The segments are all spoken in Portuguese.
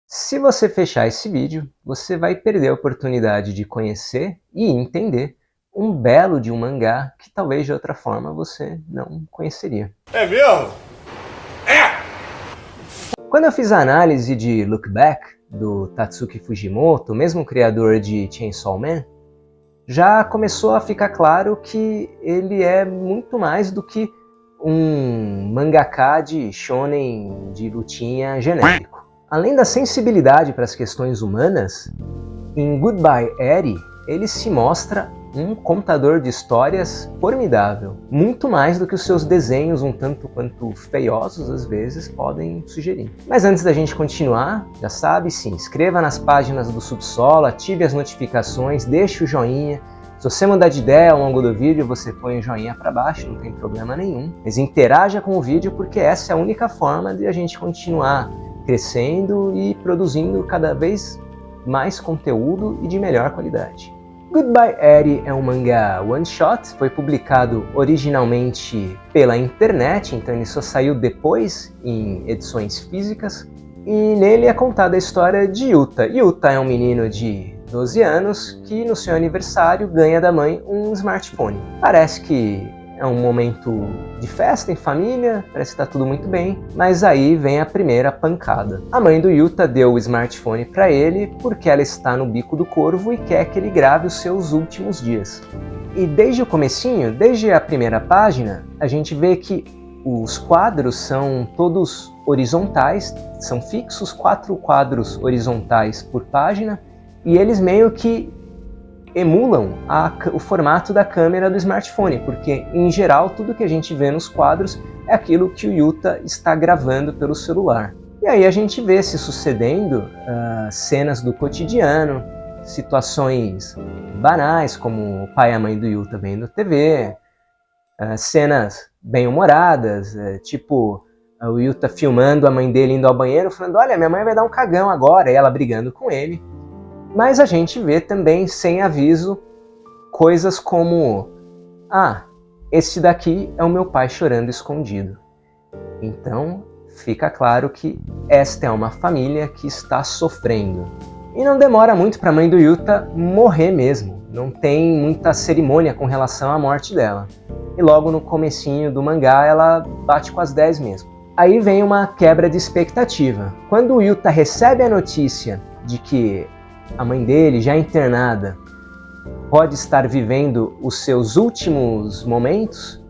Se você fechar esse vídeo, você vai perder a oportunidade de conhecer e entender um belo de um mangá que talvez de outra forma você não conheceria. É mesmo? Quando eu fiz a análise de Look Back, do Tatsuki Fujimoto, mesmo criador de Chainsaw Man, já começou a ficar claro que ele é muito mais do que um mangaka de shonen de lutinha genérico. Além da sensibilidade para as questões humanas, em Goodbye Eri, ele se mostra um contador de histórias formidável, muito mais do que os seus desenhos um tanto quanto feiosos às vezes podem sugerir. Mas antes da gente continuar, já sabe, se inscreva nas páginas do Subsolo, ative as notificações, deixe o joinha. Se você mudar de ideia ao longo do vídeo, você põe o joinha para baixo, não tem problema nenhum. Mas interaja com o vídeo porque essa é a única forma de a gente continuar crescendo e produzindo cada vez mais conteúdo e de melhor qualidade. Goodbye Eri é um mangá one-shot, foi publicado originalmente pela internet, então ele só saiu depois em edições físicas, e nele é contada a história de Yuta. Yuta é um menino de 12 anos que no seu aniversário ganha da mãe um smartphone. Parece que é um momento de festa em família, parece que está tudo muito bem, mas aí vem a primeira pancada. A mãe do Yuta deu o smartphone para ele porque ela está no bico do corvo e quer que ele grave os seus últimos dias. E desde o comecinho, desde a primeira página, a gente vê que os quadros são todos horizontais, são fixos, 4 quadros horizontais por página, e eles meio que emulam o formato da câmera do smartphone, porque em geral tudo que a gente vê nos quadros é aquilo que o Yuta está gravando pelo celular. E aí a gente vê se sucedendo cenas do cotidiano, situações banais como o pai e a mãe do Yuta vendo TV, cenas bem-humoradas, tipo o Yuta filmando a mãe dele indo ao banheiro falando: olha, minha mãe vai dar um cagão agora, e ela brigando com ele. Mas a gente vê também, sem aviso, coisas como: ah, esse daqui é o meu pai chorando escondido. Então, fica claro que esta é uma família que está sofrendo. E não demora muito para a mãe do Yuta morrer mesmo. Não tem muita cerimônia com relação à morte dela. E logo no comecinho do mangá, ela bate com as 10 mesmo. Aí vem uma quebra de expectativa. Quando o Yuta recebe a notícia de que a mãe dele, já internada, pode estar vivendo os seus últimos momentos,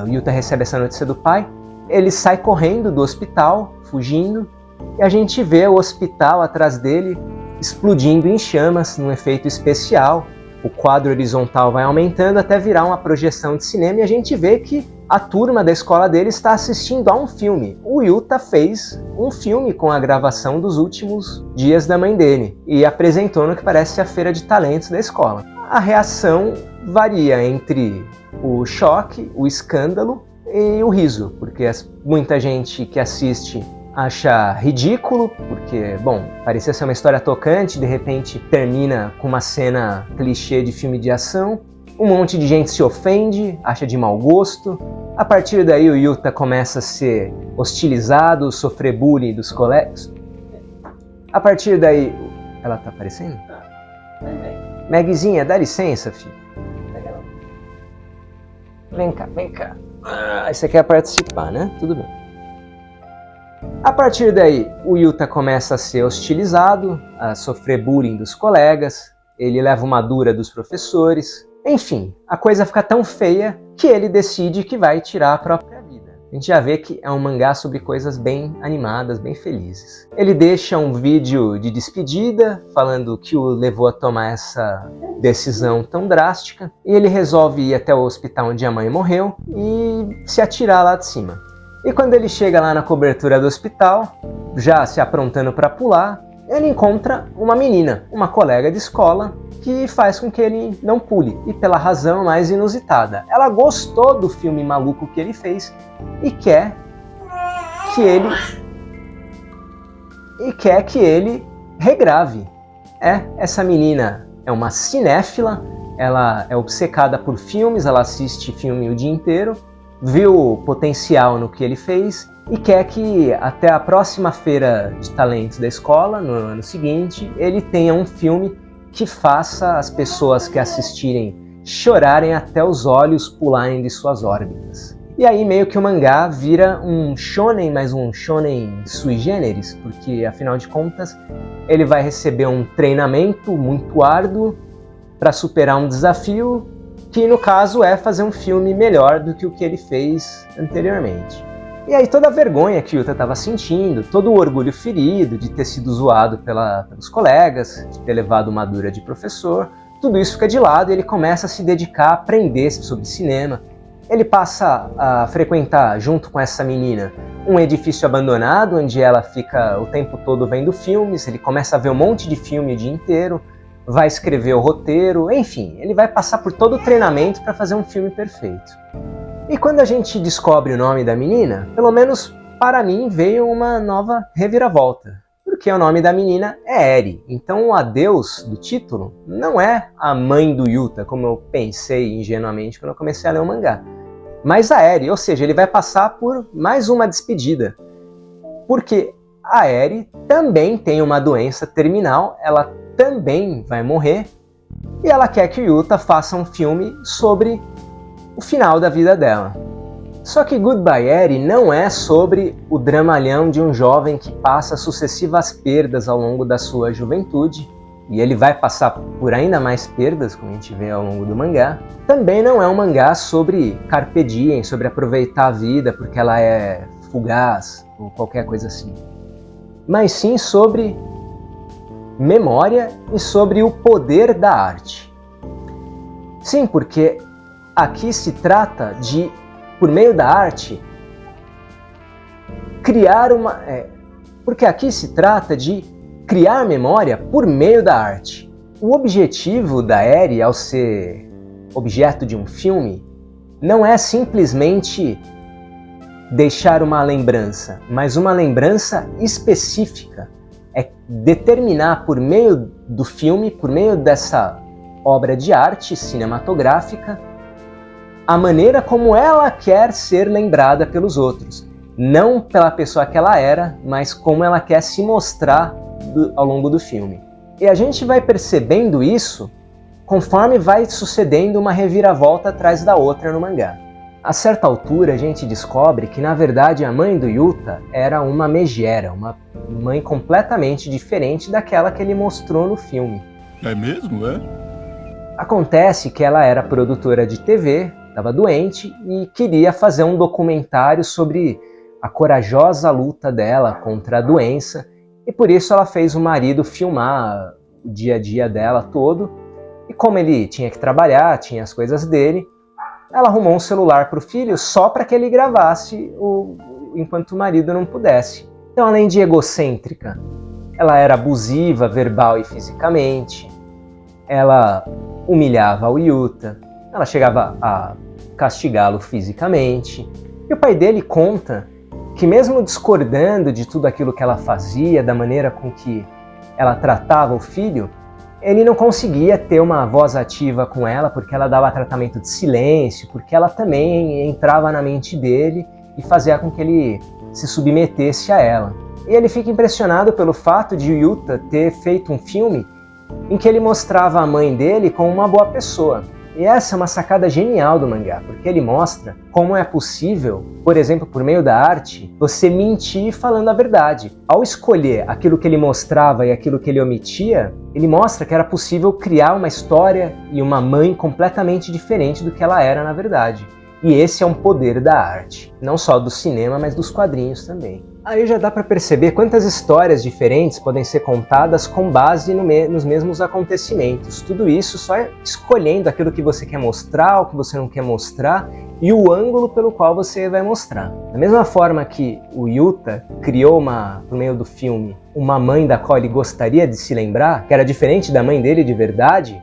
o Yuta recebe essa notícia do pai, ele sai correndo do hospital, fugindo, e a gente vê o hospital atrás dele explodindo em chamas, num efeito especial. O quadro horizontal vai aumentando até virar uma projeção de cinema, e a gente vê que a turma da escola dele está assistindo a um filme. O Yuta fez um filme com a gravação dos últimos dias da mãe dele e apresentou no que parece a feira de talentos da escola. A reação varia entre o choque, o escândalo e o riso, porque muita gente que assiste acha ridículo, porque, bom, parecia ser uma história tocante, de repente termina com uma cena clichê de filme de ação. Um monte de gente se ofende, acha de mau gosto. A partir daí o Yuta começa a ser hostilizado, sofrer bullying dos colegas. A partir daí... Ela tá aparecendo? Magzinha, dá licença, filho. Vem cá, vem cá. Você quer participar, né? Tudo bem. A partir daí, o Yuta começa a ser hostilizado, a sofrer bullying dos colegas, ele leva uma dura dos professores. Enfim, a coisa fica tão feia que ele decide que vai tirar a própria vida. A gente já vê que é um mangá sobre coisas bem animadas, bem felizes. Ele deixa um vídeo de despedida, falando o que o levou a tomar essa decisão tão drástica, e ele resolve ir até o hospital onde a mãe morreu e se atirar lá de cima. E quando ele chega lá na cobertura do hospital, já se aprontando para pular, ele encontra uma menina, uma colega de escola, que faz com que ele não pule, e pela razão mais inusitada. Ela gostou do filme maluco que ele fez e quer que ele regrave. Essa menina é uma cinéfila, ela é obcecada por filmes, ela assiste filme o dia inteiro, viu o potencial no que ele fez e quer que até a próxima feira de talentos da escola, no ano seguinte, ele tenha um filme que faça as pessoas que assistirem chorarem até os olhos pularem de suas órbitas. E aí meio que o mangá vira um shonen, mas um shonen sui generis, porque afinal de contas ele vai receber um treinamento muito árduo para superar um desafio, que no caso é fazer um filme melhor do que o que ele fez anteriormente. E aí toda a vergonha que Yuta estava sentindo, todo o orgulho ferido de ter sido zoado pelos colegas, de ter levado uma dura de professor, tudo isso fica de lado e ele começa a se dedicar a aprender sobre cinema. Ele passa a frequentar, junto com essa menina, um edifício abandonado, onde ela fica o tempo todo vendo filmes, ele começa a ver um monte de filme o dia inteiro, vai escrever o roteiro, enfim, ele vai passar por todo o treinamento para fazer um filme perfeito. E quando a gente descobre o nome da menina, pelo menos para mim veio uma nova reviravolta. Porque o nome da menina é Eri. Então o adeus do título não é a mãe do Yuta, como eu pensei ingenuamente quando eu comecei a ler o mangá. Mas a Eri, ou seja, ele vai passar por mais uma despedida. Porque a Eri também tem uma doença terminal, ela também vai morrer, e ela quer que o Yuta faça um filme sobre o final da vida dela. Só que Goodbye Eri não é sobre o dramalhão de um jovem que passa sucessivas perdas ao longo da sua juventude, e ele vai passar por ainda mais perdas, como a gente vê ao longo do mangá. Também não é um mangá sobre carpe diem, sobre aproveitar a vida porque ela é fugaz, ou qualquer coisa assim. Mas sim sobre memória e sobre o poder da arte. Sim, porque aqui se trata de, por meio da arte, criar uma... porque aqui se trata de criar memória por meio da arte. O objetivo da Eri, ao ser objeto de um filme, não é simplesmente deixar uma lembrança, mas uma lembrança específica. É determinar por meio do filme, por meio dessa obra de arte cinematográfica, a maneira como ela quer ser lembrada pelos outros. Não pela pessoa que ela era, mas como ela quer se mostrar ao longo do filme. E a gente vai percebendo isso conforme vai sucedendo uma reviravolta atrás da outra no mangá. A certa altura a gente descobre que na verdade a mãe do Yuta era uma megera, uma mãe completamente diferente daquela que ele mostrou no filme. É mesmo, é? Acontece que ela era produtora de TV, estava doente e queria fazer um documentário sobre a corajosa luta dela contra a doença, e por isso ela fez o marido filmar o dia a dia dela todo, e como ele tinha que trabalhar, tinha as coisas dele, ela arrumou um celular para o filho só para que ele gravasse enquanto o marido não pudesse. Então, além de egocêntrica, ela era abusiva verbal e fisicamente, ela humilhava o Yuta, ela chegava a castigá-lo fisicamente. E o pai dele conta que mesmo discordando de tudo aquilo que ela fazia, da maneira com que ela tratava o filho, ele não conseguia ter uma voz ativa com ela porque ela dava tratamento de silêncio, porque ela também entrava na mente dele e fazia com que ele se submetesse a ela. E ele fica impressionado pelo fato de Yuta ter feito um filme em que ele mostrava a mãe dele como uma boa pessoa. E essa é uma sacada genial do mangá, porque ele mostra como é possível, por exemplo, por meio da arte, você mentir falando a verdade. Ao escolher aquilo que ele mostrava e aquilo que ele omitia, ele mostra que era possível criar uma história e uma mãe completamente diferente do que ela era na verdade. E esse é um poder da arte, não só do cinema, mas dos quadrinhos também. Aí já dá para perceber quantas histórias diferentes podem ser contadas com base nos mesmos acontecimentos. Tudo isso só escolhendo aquilo que você quer mostrar, o que você não quer mostrar e o ângulo pelo qual você vai mostrar. Da mesma forma que o Yuta criou, por meio do filme, uma mãe da qual ele gostaria de se lembrar, que era diferente da mãe dele de verdade,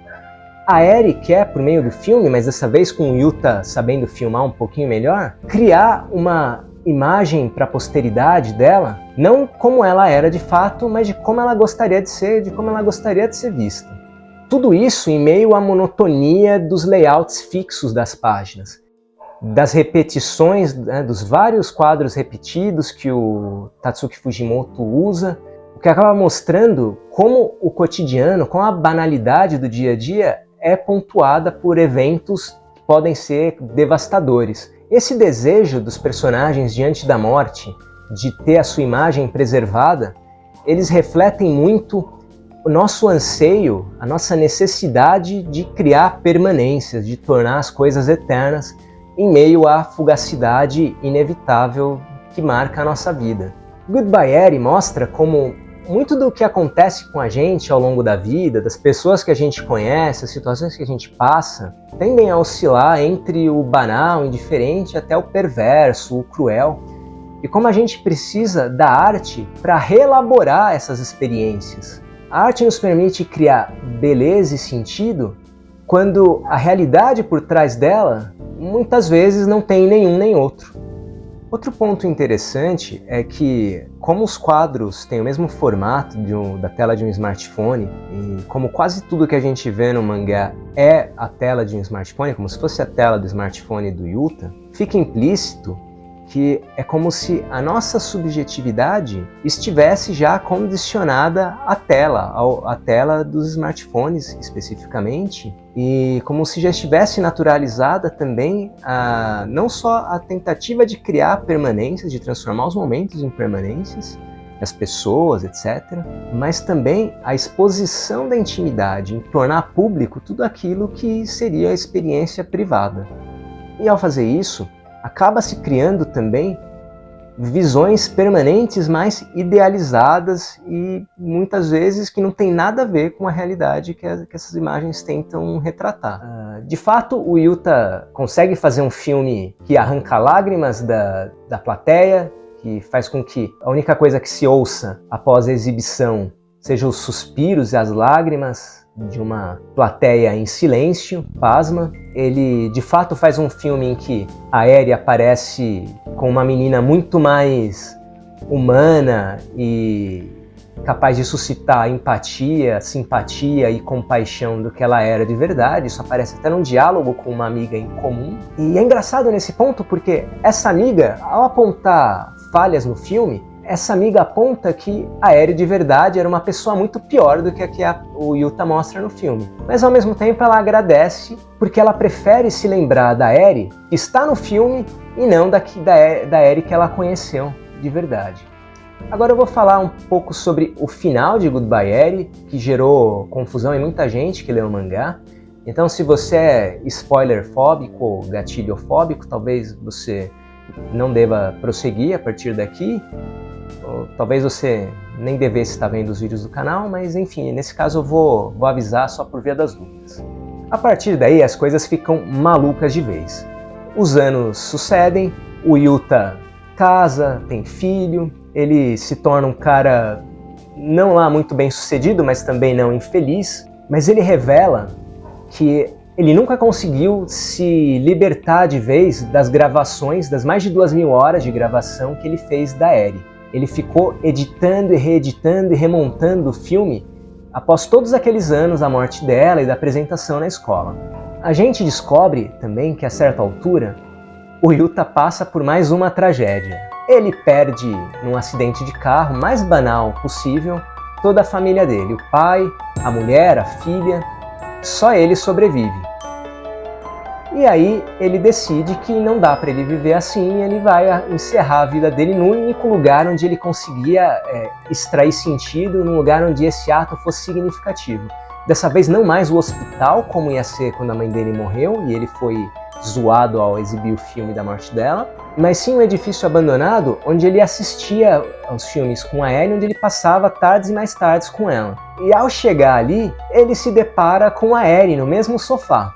a Eri quer, por meio do filme, mas dessa vez com o Yuta sabendo filmar um pouquinho melhor, criar uma imagem para a posteridade dela, não como ela era de fato, mas de como ela gostaria de ser, de como ela gostaria de ser vista. Tudo isso em meio à monotonia dos layouts fixos das páginas. das repetições, né, dos vários quadros repetidos que o Tatsuki Fujimoto usa, o que acaba mostrando como o cotidiano, como a banalidade do dia a dia é pontuada por eventos que podem ser devastadores. Esse desejo dos personagens diante da morte, de ter a sua imagem preservada, eles refletem muito o nosso anseio, a nossa necessidade de criar permanências, de tornar as coisas eternas em meio à fugacidade inevitável que marca a nossa vida. Goodbye Eri mostra como muito do que acontece com a gente ao longo da vida, das pessoas que a gente conhece, as situações que a gente passa, tendem a oscilar entre o banal, o indiferente, até o perverso, o cruel. E como a gente precisa da arte para reelaborar essas experiências. A arte nos permite criar beleza e sentido quando a realidade por trás dela muitas vezes não tem nenhum nem outro. Outro ponto interessante é que, como os quadros têm o mesmo formato da tela de um smartphone, e como quase tudo que a gente vê no mangá é a tela de um smartphone, como se fosse a tela do smartphone do Yuta, fica implícito que é como se a nossa subjetividade estivesse já condicionada à tela dos smartphones especificamente, e como se já estivesse naturalizada também não só a tentativa de criar permanências, de transformar os momentos em permanências, as pessoas, etc., mas também a exposição da intimidade, em tornar público tudo aquilo que seria a experiência privada. E ao fazer isso, acaba se criando também visões permanentes mais idealizadas e muitas vezes que não tem nada a ver com a realidade que essas imagens tentam retratar. De fato, o Yuta consegue fazer um filme que arranca lágrimas da plateia, que faz com que a única coisa que se ouça após a exibição sejam os suspiros e as lágrimas de uma plateia em silêncio, pasma. Ele de fato faz um filme em que a Eri aparece com uma menina muito mais humana e capaz de suscitar empatia, simpatia e compaixão do que ela era de verdade. Isso aparece até num diálogo com uma amiga em comum. E é engraçado nesse ponto porque essa amiga, ao apontar falhas no filme, essa amiga aponta que a Eri de verdade era uma pessoa muito pior do que a que o Yuta mostra no filme. Mas ao mesmo tempo ela agradece porque ela prefere se lembrar da Eri que está no filme e não da Eri que ela conheceu de verdade. Agora eu vou falar um pouco sobre o final de Goodbye Eri, que gerou confusão em muita gente que leu o mangá. Então se você é spoiler-fóbico ou gatilho-fóbico, talvez você não deva prosseguir a partir daqui. Ou talvez você nem devesse estar vendo os vídeos do canal, mas enfim, nesse caso eu vou avisar só por via das dúvidas. A partir daí as coisas ficam malucas de vez. Os anos sucedem, o Yuta casa, tem filho, ele se torna um cara não lá muito bem sucedido, mas também não infeliz, mas ele revela que ele nunca conseguiu se libertar de vez das gravações, das mais de 2.000 horas de gravação que ele fez da Eri. Ele ficou editando e reeditando e remontando o filme após todos aqueles anos da morte dela e da apresentação na escola. A gente descobre também que a certa altura o Yuta passa por mais uma tragédia. Ele perde num acidente de carro mais banal possível toda a família dele, o pai, a mulher, a filha, só ele sobrevive. E aí ele decide que não dá para ele viver assim, ele vai encerrar a vida dele no único lugar onde ele conseguia extrair sentido, num lugar onde esse ato fosse significativo. Dessa vez não mais o hospital, como ia ser quando a mãe dele morreu, e ele foi zoado ao exibir o filme da morte dela, mas sim um edifício abandonado onde ele assistia aos filmes com a Eri, onde ele passava tardes e mais tardes com ela. E ao chegar ali, ele se depara com a Eri no mesmo sofá.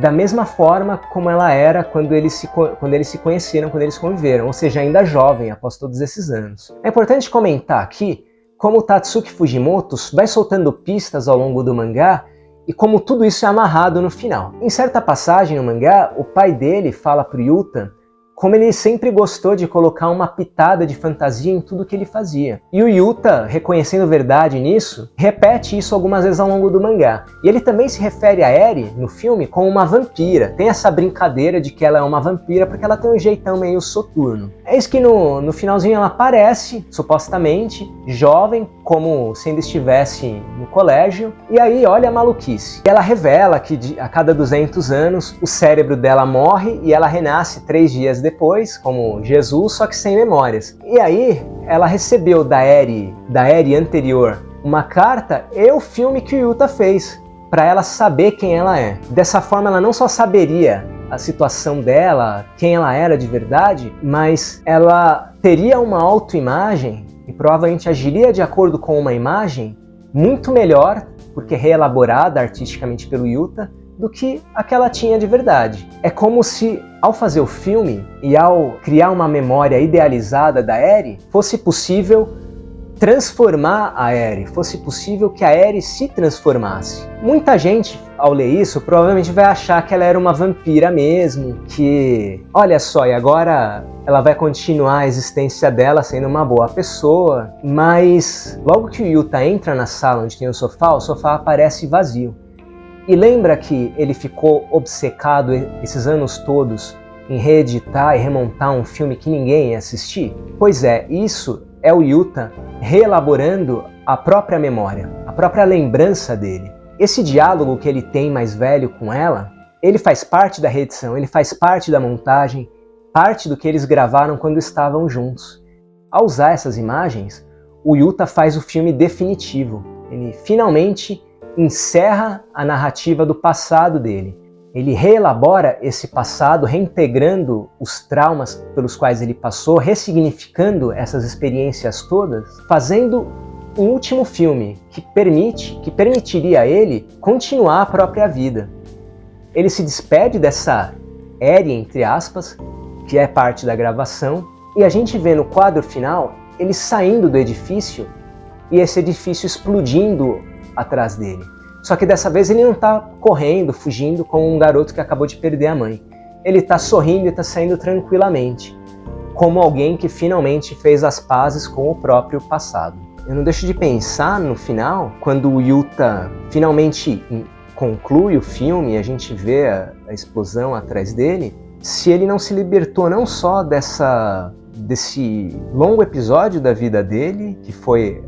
Da mesma forma como ela era quando eles se conheceram, quando eles conviveram, ou seja, ainda jovem, após todos esses anos. É importante comentar aqui como o Tatsuki Fujimoto vai soltando pistas ao longo do mangá e como tudo isso é amarrado no final. Em certa passagem no mangá, o pai dele fala pro Yuta como ele sempre gostou de colocar uma pitada de fantasia em tudo que ele fazia. E o Yuta, reconhecendo verdade nisso, repete isso algumas vezes ao longo do mangá. E ele também se refere a Eri, no filme, como uma vampira. Tem essa brincadeira de que ela é uma vampira porque ela tem um jeitão meio soturno. É isso que no finalzinho ela aparece, supostamente, jovem, como se ainda estivesse no colégio. E aí, olha a maluquice. E ela revela que a cada 200 anos o cérebro dela morre e ela renasce 3 dias depois, como Jesus, só que sem memórias. E aí, ela recebeu da Eri anterior uma carta e o filme que o Yuta fez, para ela saber quem ela é. Dessa forma, ela não só saberia a situação dela, quem ela era de verdade, mas ela teria uma autoimagem e provavelmente agiria de acordo com uma imagem muito melhor, porque reelaborada artisticamente pelo Yuta, do que a que ela tinha de verdade. É como se, ao fazer o filme e ao criar uma memória idealizada da Eri, fosse possível transformar a Eri, fosse possível que a Eri se transformasse. Muita gente, ao ler isso, provavelmente vai achar que ela era uma vampira mesmo, que, olha só, e agora ela vai continuar a existência dela sendo uma boa pessoa, mas logo que o Yuta entra na sala onde tem o sofá aparece vazio. E lembra que ele ficou obcecado esses anos todos em reeditar e remontar um filme que ninguém ia assistir? Pois é, isso é o Yuta reelaborando a própria memória, a própria lembrança dele. Esse diálogo que ele tem mais velho com ela, ele faz parte da reedição, ele faz parte da montagem, parte do que eles gravaram quando estavam juntos. Ao usar essas imagens, o Yuta faz o filme definitivo. Ele finalmente encerra a narrativa do passado dele. Ele reelabora esse passado, reintegrando os traumas pelos quais ele passou, ressignificando essas experiências todas, fazendo um último filme que permitiria a ele continuar a própria vida. Ele se despede dessa Eri, entre aspas, que é parte da gravação, e a gente vê no quadro final ele saindo do edifício e esse edifício explodindo atrás dele. Só que dessa vez ele não está correndo, fugindo como um garoto que acabou de perder a mãe. Ele está sorrindo e está saindo tranquilamente, como alguém que finalmente fez as pazes com o próprio passado. Eu não deixo de pensar no final, quando o Yuta finalmente conclui o filme e a gente vê a explosão atrás dele, se ele não se libertou não só desse longo episódio da vida dele, que foi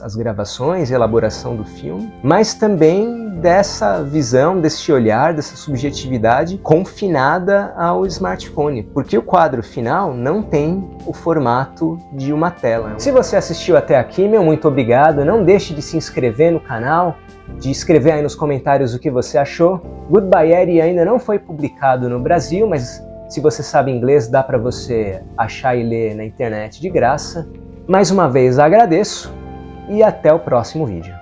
as gravações e elaboração do filme, mas também dessa visão, desse olhar, dessa subjetividade confinada ao smartphone, porque o quadro final não tem o formato de uma tela. Se você assistiu até aqui, meu muito obrigado, não deixe de se inscrever no canal, de escrever aí nos comentários o que você achou. Goodbye Eri ainda não foi publicado no Brasil, mas se você sabe inglês dá para você achar e ler na internet de graça. Mais uma vez agradeço e até o próximo vídeo.